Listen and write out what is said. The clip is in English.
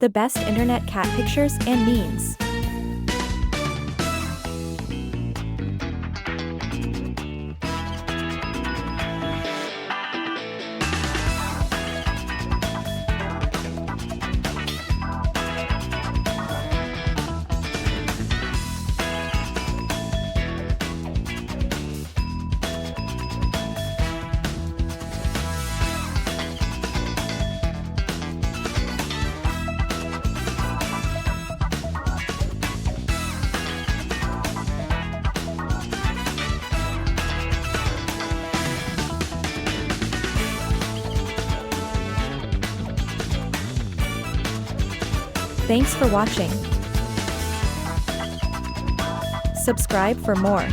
The best internet cat pictures and memes. Thanks for watching. Subscribe for more.